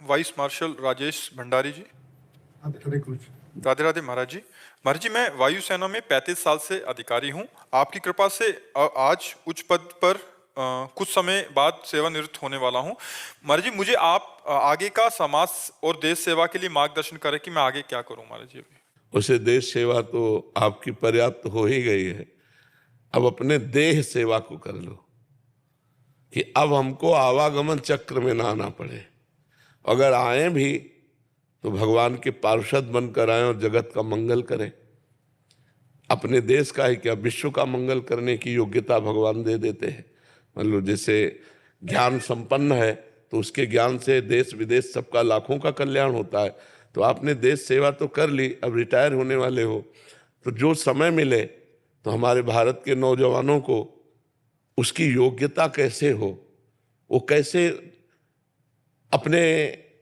Vice marshal Rajesh Bhandari जी। राधे राधे राधे महाराज जी। महाराज जी, मैं वायुसेना में 35 साल से अधिकारी हूँ। आपकी कृपा से आज उच्च पद पर कुछ समय बाद सेवानिवृत्त होने वाला हूँ। महाराज जी, मुझे आप आगे का समाज और देश सेवा के लिए मार्गदर्शन करें कि मैं आगे क्या करूँ महाराज जी। उसे देश सेवा तो आपकी पर्याप्त हो ही गई है, अब अपने देह सेवा को कर लो कि अब हमको आवागमन चक्र में ना आना पड़े। अगर आए भी तो भगवान के पार्षद बनकर आए और जगत का मंगल करें। अपने देश का ही क्या, विश्व का मंगल करने की योग्यता भगवान दे देते हैं। मान लो जैसे ज्ञान संपन्न है तो उसके ज्ञान से देश विदेश सबका लाखों का कल्याण होता है। तो आपने देश सेवा तो कर ली, अब रिटायर होने वाले हो, तो जो समय मिले तो हमारे भारत के नौजवानों को उसकी योग्यता कैसे हो, वो कैसे अपने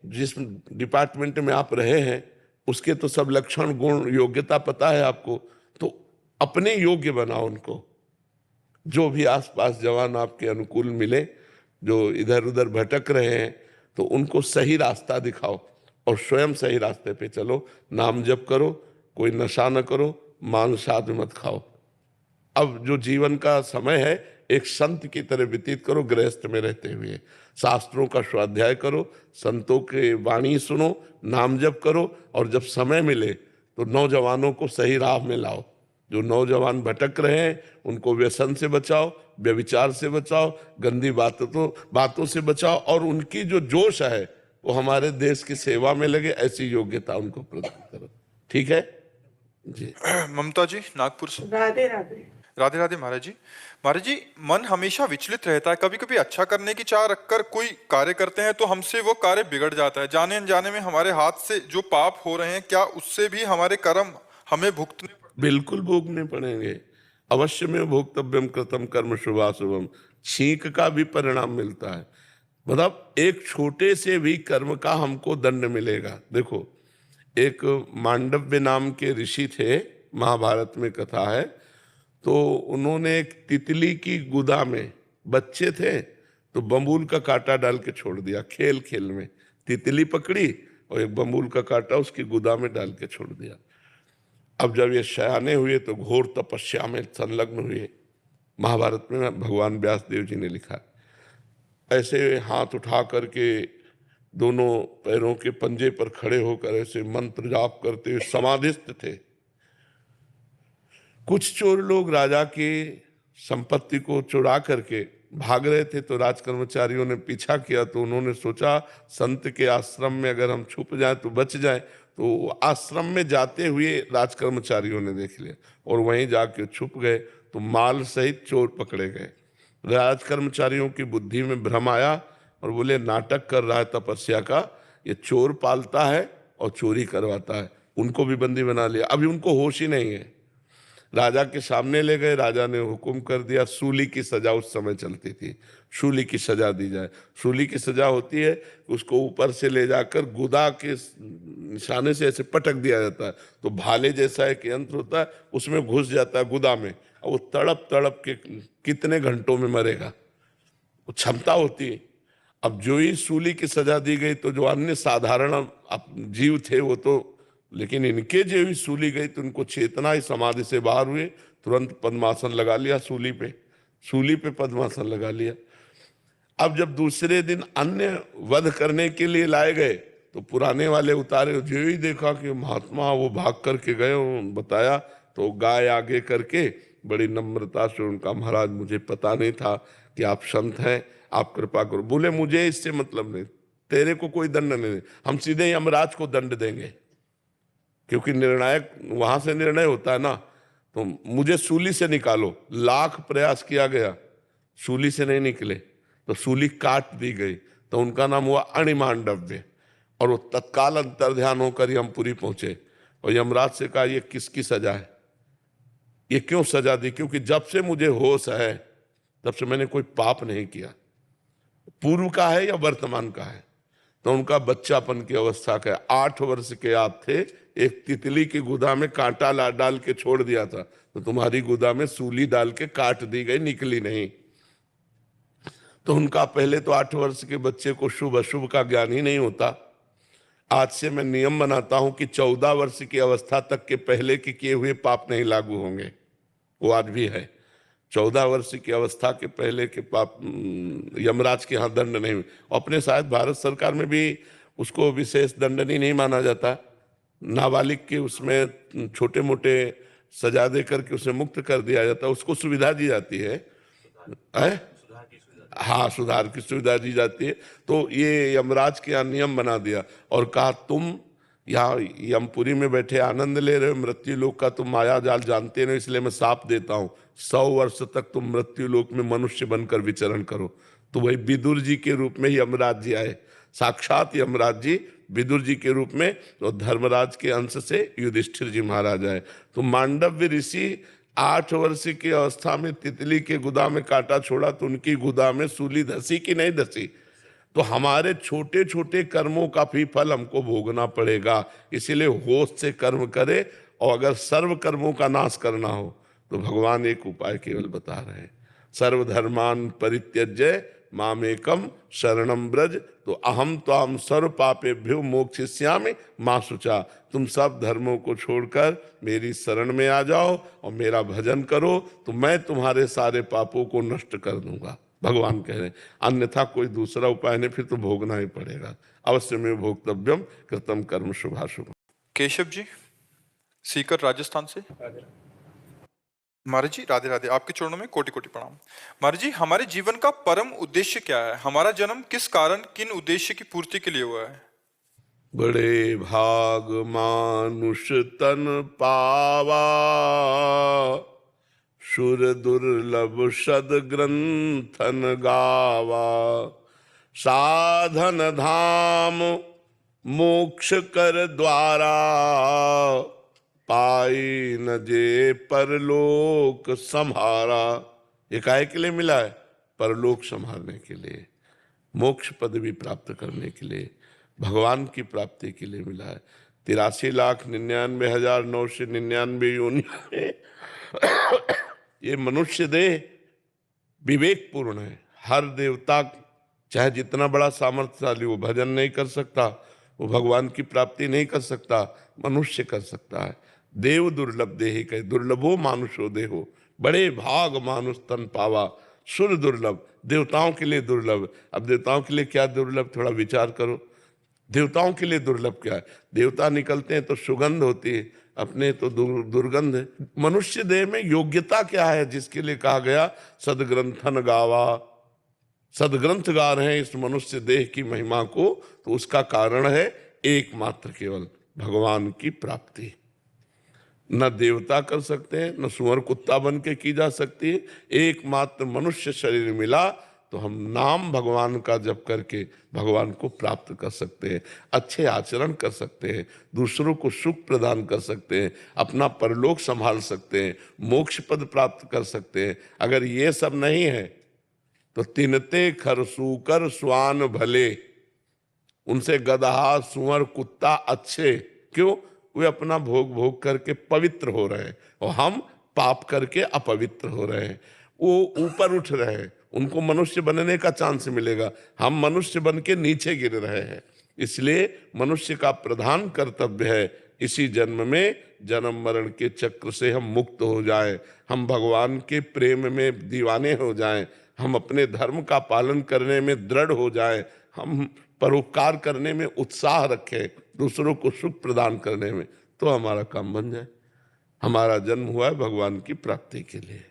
जिस डिपार्टमेंट में आप रहे हैं उसके तो सब लक्षण गुण योग्यता पता है आपको, तो अपने योग्य बनाओ उनको। जो भी आसपास जवान आपके अनुकूल मिले जो इधर उधर भटक रहे हैं तो उनको सही रास्ता दिखाओ और स्वयं सही रास्ते पे चलो। नाम जप करो, कोई नशा न करो, मांस आदि मत खाओ। अब जो जीवन का समय है एक संत की तरह व्यतीत करो, गृहस्थ में रहते हुए शास्त्रों का स्वाध्याय करो, संतों के वाणी सुनो, नाम जप करो और जब समय मिले तो नौजवानों को सही राह में लाओ। जो नौजवान भटक रहे हैं उनको व्यसन से बचाओ, व्यभिचार से बचाओ, गंदी बातों से बचाओ और उनकी जो जोश है वो हमारे देश की सेवा में लगे, ऐसी योग्यता उनको प्रदान करो। ठीक है जी। ममता जी नागपुर से। राधे राधे। राधे राधे महाराज जी। महाराज जी, मन हमेशा विचलित रहता है। कभी कभी अच्छा करने की चाह रखकर कोई कार्य करते हैं तो हमसे वो कार्य बिगड़ जाता है। जाने अनजाने में हमारे हाथ से जो पाप हो रहे हैं, क्या उससे भी हमारे कर्म हमें भुगतने पड़ते? बिल्कुल भोगने पड़ेंगे। अवश्य में भोक्तव्यम कृतम कर्म शुभाशुभम, छींक का भी परिणाम मिलता है। मतलब एक छोटे से भी कर्म का हमको दंड मिलेगा। देखो, एक मांडव्य नाम के ऋषि थे, महाभारत में कथा है, तो उन्होंने एक तितली की गुदा में, बच्चे थे तो बम्बूल का कांटा डाल के छोड़ दिया। खेल खेल में तितली पकड़ी और एक बम्बूल का कांटा उसकी गुदा में डाल के छोड़ दिया। अब जब ये शयाने हुए तो घोर तपस्या में संलग्न हुए। महाभारत में भगवान व्यास देव जी ने लिखा, ऐसे हाथ उठा करके दोनों पैरों के पंजे पर खड़े होकर ऐसे मंत्र जाप करते हुए समाधिस्थ थे। कुछ चोर लोग राजा की संपत्ति को चुरा करके भाग रहे थे तो राजकर्मचारियों ने पीछा किया। तो उन्होंने सोचा संत के आश्रम में अगर हम छुप जाएं तो बच जाएं। तो आश्रम में जाते हुए राजकर्मचारियों ने देख लिया और वहीं जाके छुप गए, तो माल सहित चोर पकड़े गए। राजकर्मचारियों की बुद्धि में भ्रम आया और बोले नाटक कर रहा है तपस्या का, ये चोर पालता है और चोरी करवाता है। उनको भी बंदी बना लिया। अभी उनको होश ही नहीं है। राजा के सामने ले गए, राजा ने हुक्म कर दिया, सूली की सजा उस समय चलती थी, सूली की सजा दी जाए। सूली की सजा होती है उसको ऊपर से ले जाकर गुदा के निशाने से ऐसे पटक दिया जाता है, तो भाले जैसा एक यंत्र होता है उसमें घुस जाता है गुदा में, और वो तड़प तड़प के कितने घंटों में मरेगा, वो क्षमता होती है। अब जो ही सूली की सजा दी गई तो जो अन्य साधारण जीव थे वो तो, लेकिन इनके जो भी सूली गई तो उनको चेतना ही समाधि से बाहर हुए, तुरंत पद्मासन लगा लिया सूली पे पद्मासन लगा लिया। अब जब दूसरे दिन अन्य वध करने के लिए लाए गए तो पुराने वाले उतारे, जो ही देखा कि महात्मा वो भाग करके गए, बताया तो गाय आगे करके बड़ी नम्रता से उनका, महाराज मुझे पता नहीं था कि आप संत हैं, आप कृपा करो। बोले मुझे इससे मतलब नहीं, तेरे को कोई दंड नहीं, हम सीधे यमराज को दंड देंगे, क्योंकि निर्णायक वहां से निर्णय होता है ना, तो मुझे सूली से निकालो। लाख प्रयास किया गया, सूली से नहीं निकले, तो सूली काट दी गई, तो उनका नाम हुआ अणिमांडव्य। और वो तत्काल अंतर्ध्यान होकर यमपुरी पहुंचे और यमराज से कहा ये किसकी सजा है, ये क्यों सजा दी? क्योंकि जब से मुझे होश है तब से मैंने कोई पाप नहीं किया। पूर्व का है या वर्तमान का है? तो उनका बच्चापन की अवस्था का 8 वर्ष के आप थे, एक तितली की गुदा में कांटा डाल के छोड़ दिया था, तो तुम्हारी गुदा में सूली डाल के काट दी गई, निकली नहीं। तो उनका पहले तो 8 वर्ष के बच्चे को शुभ अशुभ का ज्ञान ही नहीं होता, आज से मैं नियम बनाता हूं कि 14 वर्ष की अवस्था तक के पहले के किए हुए पाप नहीं लागू होंगे। वो आज भी है। 14 वर्ष की अवस्था के पहले के पाप यमराज के यहाँ दंड नहीं। अपने शायद भारत सरकार में भी उसको विशेष दंडनीय नहीं माना जाता। नाबालिग के उसमें छोटे मोटे सजा दे करके उसे मुक्त कर दिया जाता, उसको सुविधा दी जाती है। हाँ, सुधार की सुविधा दी जाती है। तो ये यमराज के यहाँ नियम बना दिया और कहा तुम यहाँ यमपुरी में बैठे आनंद ले रहे हो, मृत्यु लोक का तुम माया जाल जानते नहीं, इसलिए मैं साप देता हूँ 100 वर्ष तक तुम मृत्यु लोक में मनुष्य बनकर विचरण करो। तो वही विदुर जी के रूप में यमराज जी आए, साक्षात यमराज जी विदुर जी के रूप में, तो धर्मराज के अंश से युधिष्ठिर जी महाराज आए। तो मांडव्य ऋषि 8 वर्ष की अवस्था में तितली के गुदा में कांटा छोड़ा तो उनकी गुदा में सूली धसी कि नहीं धसी। तो हमारे छोटे छोटे कर्मों का भी फल हमको भोगना पड़ेगा, इसीलिए होश से कर्म करे। और अगर सर्व कर्मों का नाश करना हो तो भगवान एक उपाय केवल बता रहे हैं, सर्वधर्मान परित्यज्य मामेकम शरणम ब्रज। तो अहम त्वाम सर्व पापेभ्यो मोक्षयिष्यामि मा शुचा। तुम सब धर्मों को छोड़कर मेरी शरण में आ जाओ और मेरा भजन करो तो मैं तुम्हारे सारे पापों को नष्ट कर दूंगा, भगवान कह रहे हैं। अन्यथा कोई दूसरा उपाय नहीं, फिर तो भोगना ही पड़ेगा। अवश्य में भोक्तव्यम कृतम कर्म शुभाशुभ। केशव जी सीकर राजस्थान से। महाराज जी राधे राधे, आपके चरणों में कोटि कोटि प्रणाम। महाराज जी हमारे जीवन का परम उद्देश्य क्या है? हमारा जन्म किस कारण किन उद्देश्य की पूर्ति के लिए हुआ है? बड़े भाग मानुष तन पावा, सुर दुर्लभ सद ग्रंथन गावा। साधन धाम मोक्ष कर द्वारा, पाई न जे परलोक संहारा। ये काहे के लिए मिला है? परलोक संभालने के लिए, मोक्ष पदवी प्राप्त करने के लिए, भगवान की प्राप्ति के लिए मिला है। 83,99,999 योनियों में ये मनुष्य देह विवेकपूर्ण है। हर देवता चाहे जितना बड़ा सामर्थ्यशाली वो भजन नहीं कर सकता, वो भगवान की प्राप्ति नहीं कर सकता, मनुष्य कर सकता है। देव दुर्लभ देहि कहे, दुर्लभो मानुषो देहो। बड़े भाग मानुष तन पावा, सुर दुर्लभ, देवताओं के लिए दुर्लभ। अब देवताओं के लिए क्या दुर्लभ, थोड़ा विचार करो। देवताओं के लिए दुर्लभ क्या है? देवता निकलते हैं तो सुगंध होती है, अपने तो दुर्गंध है। मनुष्य देह में योग्यता क्या है जिसके लिए कहा गया सदग्रंथन गावा। सदग्रंथ गा रहे हैं इस मनुष्य देह की महिमा को, तो उसका कारण है एकमात्र केवल भगवान की प्राप्ति। न देवता कर सकते हैं, न सुअर कुत्ता बन के की जा सकती है। एकमात्र मनुष्य शरीर मिला तो हम नाम भगवान का जप करके भगवान को प्राप्त कर सकते हैं, अच्छे आचरण कर सकते हैं, दूसरों को सुख प्रदान कर सकते हैं, अपना परलोक संभाल सकते हैं, मोक्ष पद प्राप्त कर सकते हैं। अगर ये सब नहीं है तो तिनते खरसूकर स्वान भले, उनसे गदहा सुअर कुत्ता अच्छे। क्यों? वे अपना भोग भोग करके पवित्र हो रहे हैं और हम पाप करके अपवित्र हो रहे हैं। वो ऊपर उठ रहे हैं, उनको मनुष्य बनने का चांस मिलेगा, हम मनुष्य बन के नीचे गिर रहे हैं। इसलिए मनुष्य का प्रधान कर्तव्य है इसी जन्म में जन्म मरण के चक्र से हम मुक्त हो जाएं, हम भगवान के प्रेम में दीवाने हो जाएं, हम अपने धर्म का पालन करने में दृढ़ हो जाएं, हम परोपकार करने में उत्साह रखें, दूसरों को सुख प्रदान करने में, तो हमारा काम बन जाए। हमारा जन्म हुआ है भगवान की प्राप्ति के लिए।